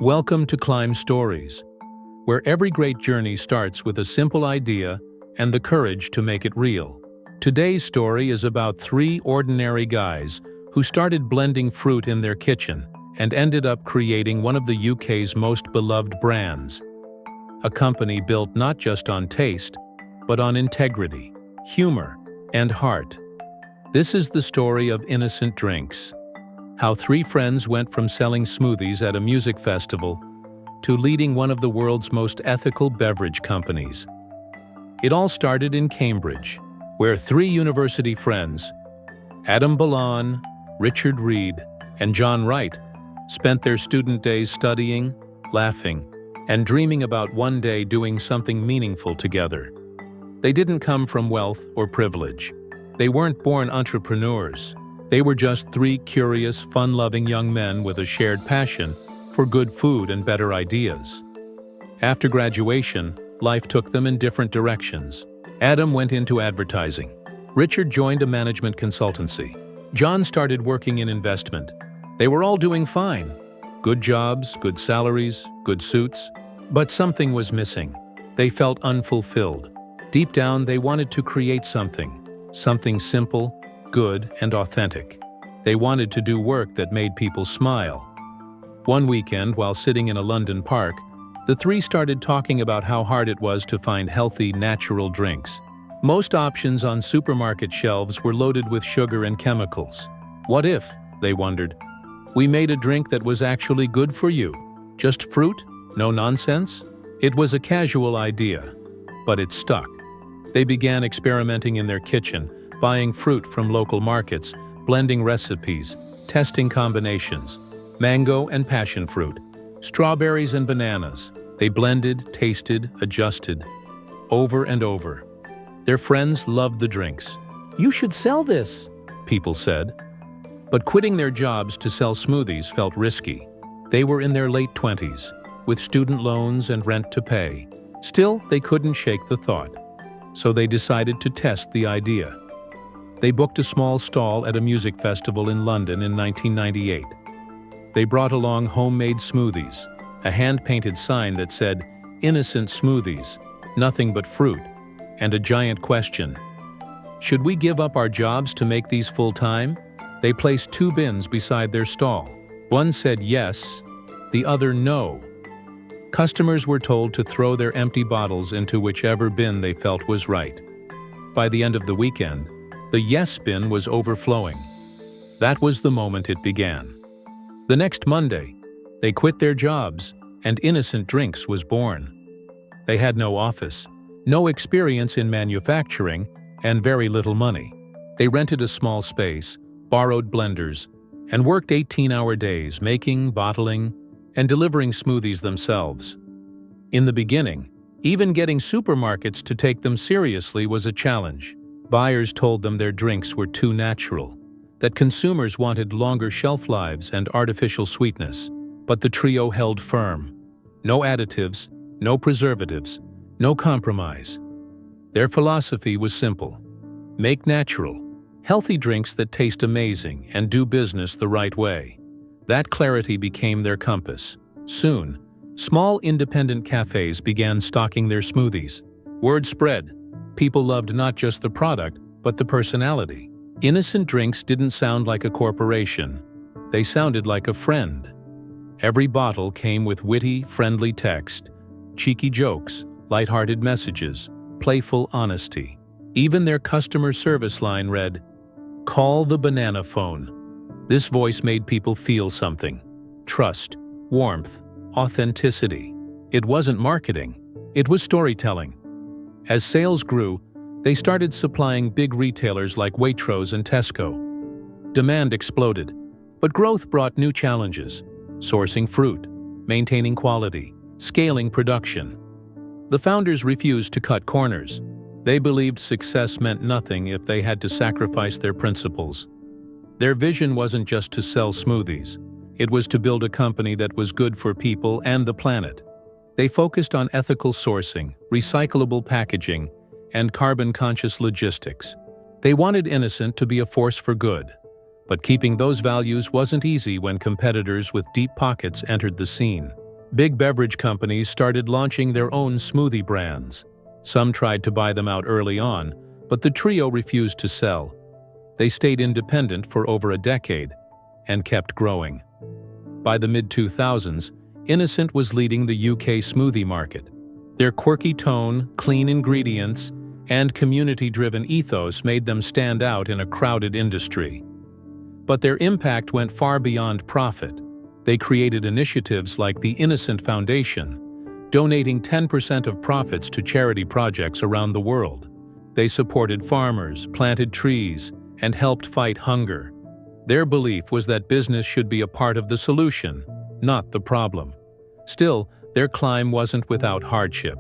Welcome to Climb Stories, where every great journey starts with a simple idea and the courage to make it real. Today's story is about three ordinary guys who started blending fruit in their kitchen and ended up creating one of the UK's most beloved brands. A company built not just on taste, but on integrity, humor, and heart. This is the story of Innocent Drinks. How three friends went from selling smoothies at a music festival to leading one of the world's most ethical beverage companies. It all started in Cambridge, where three university friends, Balon, Richard Reed, and Jon Wright, spent their student days studying, laughing, and dreaming about one day doing something meaningful together. They didn't come from wealth or privilege. They weren't born entrepreneurs. They were just three curious, fun-loving young men with a shared passion for good food and better ideas. After graduation, life took them in different directions. Adam went into advertising. Richard joined a management consultancy. Jon started working in investment. They were all doing fine. Good jobs, good salaries, good suits. But something was missing. They felt unfulfilled. Deep down, they wanted to create something simple, good, and authentic. They wanted to do work that made people smile. One weekend, while sitting in a London park, the three started talking about how hard it was to find healthy, natural drinks. Most options on supermarket shelves were loaded with sugar and chemicals. What if, they wondered, we made a drink that was actually good for you? Just fruit? No nonsense? It was a casual idea, but it stuck. They began experimenting in their kitchen, buying fruit from local markets, blending recipes, testing combinations, mango and passion fruit, strawberries and bananas. They blended, tasted, adjusted, over and over. Their friends loved the drinks. "You should sell this," people said. But quitting their jobs to sell smoothies felt risky. They were in their late 20s, with student loans and rent to pay. Still, they couldn't shake the thought. So they decided to test the idea. They booked a small stall at a music festival in London in 1998. They brought along homemade smoothies, a hand-painted sign that said, "Innocent Smoothies, nothing but fruit," and a giant question. Should we give up our jobs to make these full-time? They placed two bins beside their stall. One said yes, the other no. Customers were told to throw their empty bottles into whichever bin they felt was right. By the end of the weekend, the yes bin was overflowing. That was the moment it began. The next Monday, they quit their jobs, and Innocent Drinks was born. They had no office, no experience in manufacturing, and very little money. They rented a small space, borrowed blenders, and worked 18-hour days making, bottling, and delivering smoothies themselves. In the beginning, even getting supermarkets to take them seriously was a challenge. Buyers told them their drinks were too natural, that consumers wanted longer shelf lives and artificial sweetness. But the trio held firm. No additives, no preservatives, no compromise. Their philosophy was simple. Make natural, healthy drinks that taste amazing and do business the right way. That clarity became their compass. Soon, small independent cafes began stocking their smoothies. Word spread. People loved not just the product, but the personality. Innocent Drinks didn't sound like a corporation. They sounded like a friend. Every bottle came with witty, friendly text, cheeky jokes, lighthearted messages, playful honesty. Even their customer service line read, "Call the banana phone." This voice made people feel something. Trust, warmth, authenticity. It wasn't marketing. It was storytelling. As sales grew, they started supplying big retailers like Waitrose and Tesco. Demand exploded, but growth brought new challenges: sourcing fruit, maintaining quality, scaling production. The founders refused to cut corners. They believed success meant nothing if they had to sacrifice their principles. Their vision wasn't just to sell smoothies. It was to build a company that was good for people and the planet. They focused on ethical sourcing, recyclable packaging, and carbon-conscious logistics. They wanted Innocent to be a force for good, But keeping those values wasn't easy when competitors with deep pockets entered the scene. Big beverage companies started launching their own smoothie brands. Some tried to buy them out early on, but the trio refused to sell. They stayed independent for over a decade and kept growing. By the mid-2000s, Innocent was leading the UK smoothie market. Their quirky tone, clean ingredients, and community-driven ethos made them stand out in a crowded industry. But their impact went far beyond profit. They created initiatives like the Innocent Foundation, donating 10% of profits to charity projects around the world. They supported farmers, planted trees, and helped fight hunger. Their belief was that business should be a part of the solution, not the problem. Still, their climb wasn't without hardship.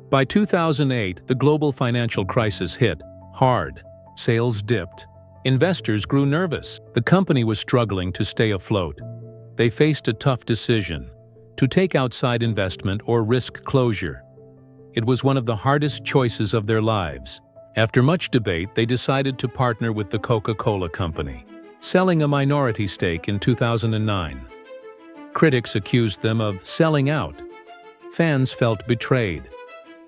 By 2008, the global financial crisis hit hard. Sales dipped. Investors grew nervous. The company was struggling to stay afloat. They faced a tough decision: to take outside investment or risk closure. It was one of the hardest choices of their lives. After much debate, they decided to partner with the Coca-Cola Company, selling a minority stake in 2009. Critics accused them of selling out. Fans felt betrayed.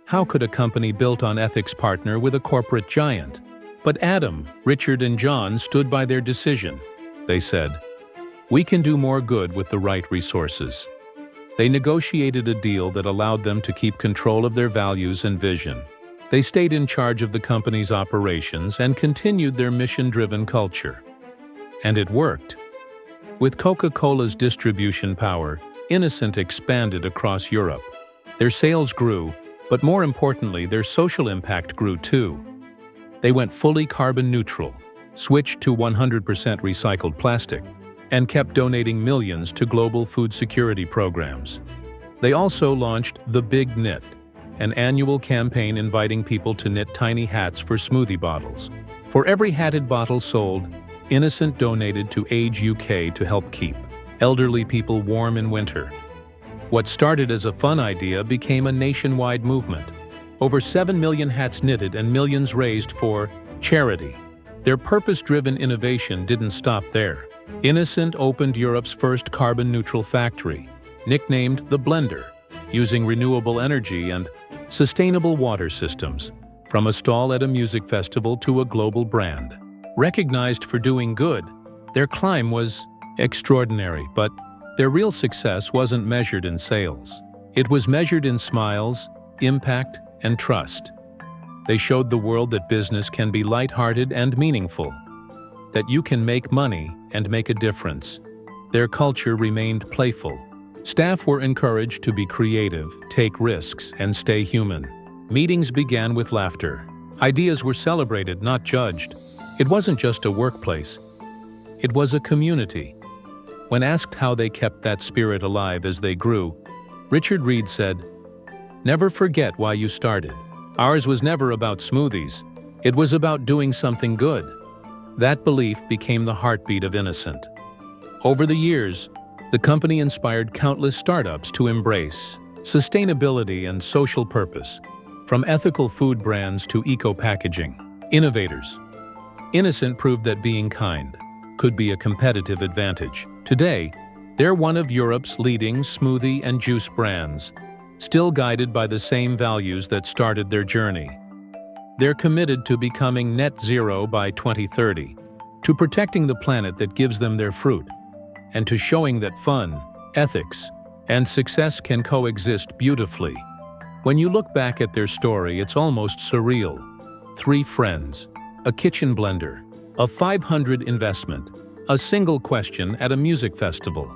How could a company built on ethics partner with a corporate giant? But Adam, Richard, and John stood by their decision. They said, "We can do more good with the right resources." They negotiated a deal that allowed them to keep control of their values and vision. They stayed in charge of the company's operations and continued their mission-driven culture. And it worked. With Coca-Cola's distribution power, Innocent expanded across Europe. Their sales grew, but more importantly, their social impact grew too. They went fully carbon neutral, switched to 100% recycled plastic, and kept donating millions to global food security programs. They also launched The Big Knit, an annual campaign inviting people to knit tiny hats for smoothie bottles. For every hatted bottle sold, Innocent donated to Age UK to help keep elderly people warm in winter. What started as a fun idea became a nationwide movement. Over 7 million hats knitted and millions raised for charity. Their purpose-driven innovation didn't stop there. Innocent opened Europe's first carbon-neutral factory, nicknamed the Blender, using renewable energy and sustainable water systems, from a stall at a music festival to a global brand. Recognized for doing good, their climb was extraordinary, but their real success wasn't measured in sales. It was measured in smiles, impact, and trust. They showed the world that business can be lighthearted and meaningful, that you can make money and make a difference. Their culture remained playful. Staff were encouraged to be creative, take risks, and stay human. Meetings began with laughter. Ideas were celebrated, not judged. It wasn't just a workplace. It was a community. When asked how they kept that spirit alive as they grew, Richard Reed said, "Never forget why you started. Ours was never about smoothies. It was about doing something good." That belief became the heartbeat of Innocent. Over the years, the company inspired countless startups to embrace sustainability and social purpose, from ethical food brands to eco-packaging. Innovators. Innocent proved that being kind could be a competitive advantage. Today, they're one of Europe's leading smoothie and juice brands, still guided by the same values that started their journey. They're committed to becoming net zero by 2030, to protecting the planet that gives them their fruit, and to showing that fun, ethics, and success can coexist beautifully. When you look back at their story, it's almost surreal. 3 friends, a kitchen blender, a 500 investment, a single question at a music festival.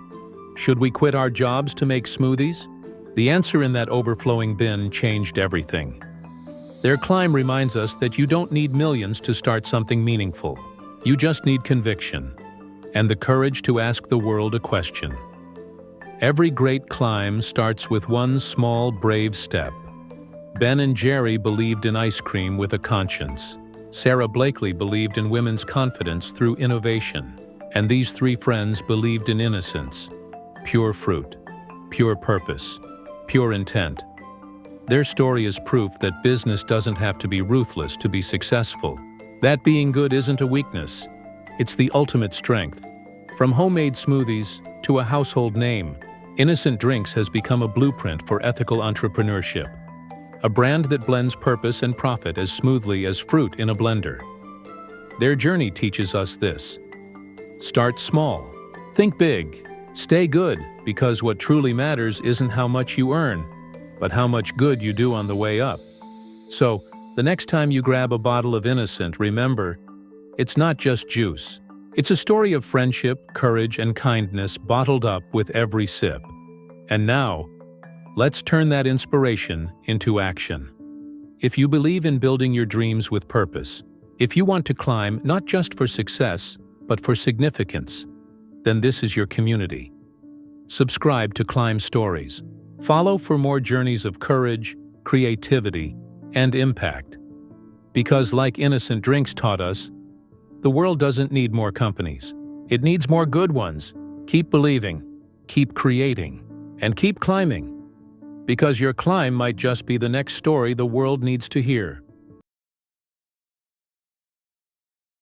Should we quit our jobs to make smoothies? The answer in that overflowing bin changed everything. Their climb reminds us that you don't need millions to start something meaningful. You just need conviction and the courage to ask the world a question. Every great climb starts with one small, brave step. Ben and Jerry believed in ice cream with a conscience. Sarah Blakely believed in women's confidence through innovation. And these 3 friends believed in innocence, pure fruit, pure purpose, pure intent. Their story is proof that business doesn't have to be ruthless to be successful. That being good isn't a weakness. It's the ultimate strength. From homemade smoothies to a household name, Innocent Drinks has become a blueprint for ethical entrepreneurship, a brand that blends purpose and profit as smoothly as fruit in a blender. Their journey teaches us this: start small, think big, stay good, because what truly matters isn't how much you earn, but how much good you do on the way up. So, the next time you grab a bottle of Innocent, remember, it's not just juice. It's a story of friendship, courage, and kindness bottled up with every sip. And now, let's turn that inspiration into action. If you believe in building your dreams with purpose, if you want to climb not just for success, but for significance, then this is your community. Subscribe to Climb Stories. Follow for more journeys of courage, creativity, and impact. Because like Innocent Drinks taught us, the world doesn't need more companies. It needs more good ones. Keep believing, keep creating, and keep climbing. Because your climb might just be the next story the world needs to hear.